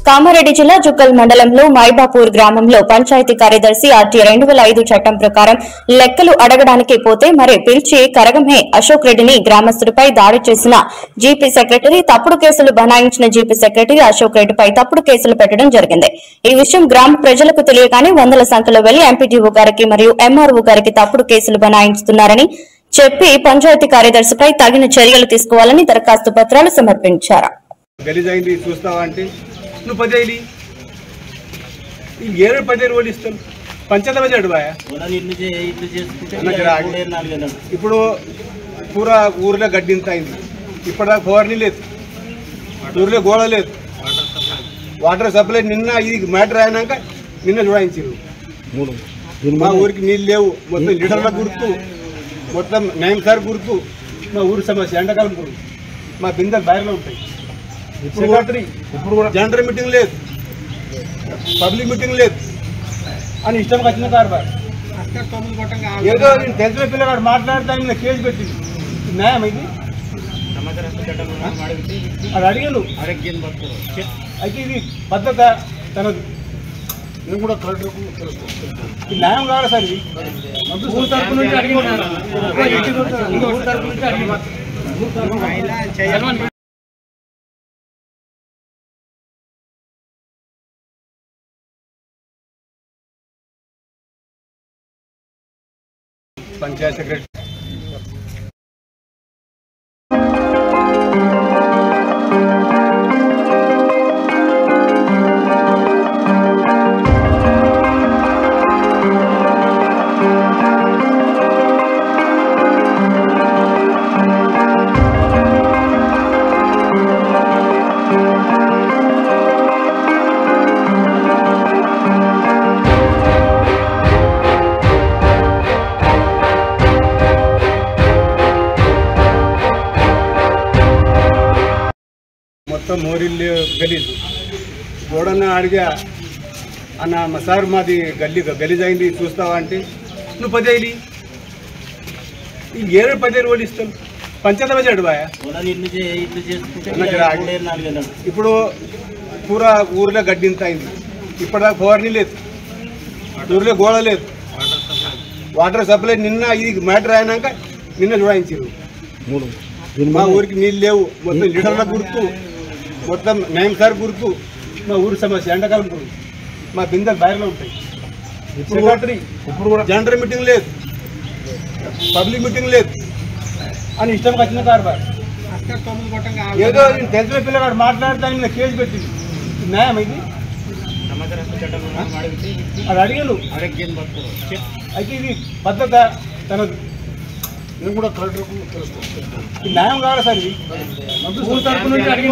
కామారెడ్డి జిల్లా జుక్కల్ మండలంలో మైబాపూర్ గ్రామంలో పంచాయతీ కార్యదర్శి ఆర్టీ 2005 చట్టం ప్రకారం లెక్కలు అడగడానికి పోతే మరి పిలిచి కరగమే అశోక్ రెడ్డిని గ్రామస్తుడిపై దాడి చేసిన జీపీ సెక్రటరీ తప్పుడు కేసులు బనాయించిన జీపీ సెక్రటరీ అశోక్ రెడ్డిపై తప్పుడు కేసులు పెట్టడం జరిగింది। ఈ విషయం గ్రామ ప్రజలకు తెలియగానే వందల సంఖ్యలో వెళ్లి ఎంపీడీఓ గారికి మరియు ఎంఆర్ఓ గారికి తప్పుడు కేసులు బనాయిస్తున్నారని చెప్పి పంచాయతీ కార్యదర్శిపై తగిన చర్యలు తీసుకోవాలని దరఖాస్తు పత్రాలు సమర్పించారు। నువ్వు 10 ఏడు 10 రోజులు ఇస్తాను పంచాయతీ బడ్జెట్ బాయా ఇప్పుడు పూర ఊర్లో గడ్డింత అయింది ఇప్పటిదాకా ఫోర్ని లేదు ఊర్లో గోడ లేదు వాటర్ సప్లై నిన్న ఇది మ్యాటర్ అయినాక నిన్న చూడాయించారు మా ఊరికి నీళ్ళు లేవు మొత్తం లీటర్ల గుర్తు మొత్తం నయం సార్ గుర్తు మా ఊరి సమస్య ఎండాకాలం గుర్తు మా బిందెలు బయటలో ఉంటాయి సెక్రటరీ ఇప్పుడు కూడా జనరల్ మీటింగ్ లేదు పబ్లిక్ మీటింగ్ లేదు అని ఇష్టం వచ్చిన కార్బార్ ఏదో నేను తెలిసిన పిల్లగాడు మాట్లాడితే ఆయన కేసు పెట్టింది న్యాయం ఇది అది అడిగాను అయితే ఇది పద్ధత తనది నేను కూడా కలెక్టర్కు న్యాయం కావాలి సార్ ఇది ఊరు తరపు నుంచి అడిగి पंचायत सेक्रेटरी మొత్తం మోరిల్ గలీజ్ గోడన్న అడిగా అన్న మా సార్ మాది గలీజ్ అయింది చూస్తావా అంటే నువ్వు 10 ఏడు 10 రోజులు ఇస్తాను పంచాయతీ బడ్జెట్ బాయా ఇప్పుడు పూర ఊర్లో గడ్డింత అయింది ఇప్పటిదాకా ఫోర్ని లేదు ఊర్లో గోడ లేదు వాటర్ సప్లై నిన్న ఇది మ్యాటర్ అయినాక నిన్న చూడాయించారు మా ఊరికి నీళ్ళు లేవు మొత్తం లీటర్ల గుర్తు మొత్తం నయం సార్ గుర్తు మా ఊరి సమస్య ఎండాకాలం గుర్తు మా బిందెలు బయటలో ఉంటాయి సెక్రటరీ ఇప్పుడు కూడా జనరల్ మీటింగ్ లేదు పబ్లిక్ మీటింగ్ లేదు అని ఇష్టం వచ్చిన కార్బార్ ఏదో నేను తెలిసిన పిల్లగాడు మాట్లాడితే ఆయన కేసు పెట్టింది న్యాయం ఇది అది అడిగాను అయితే ఇది పద్ధత తనది నేను కూడా కలెక్టర్కు న్యాయం కావాలి సార్ ఇది ఊరు తరపు నుంచి అడిగి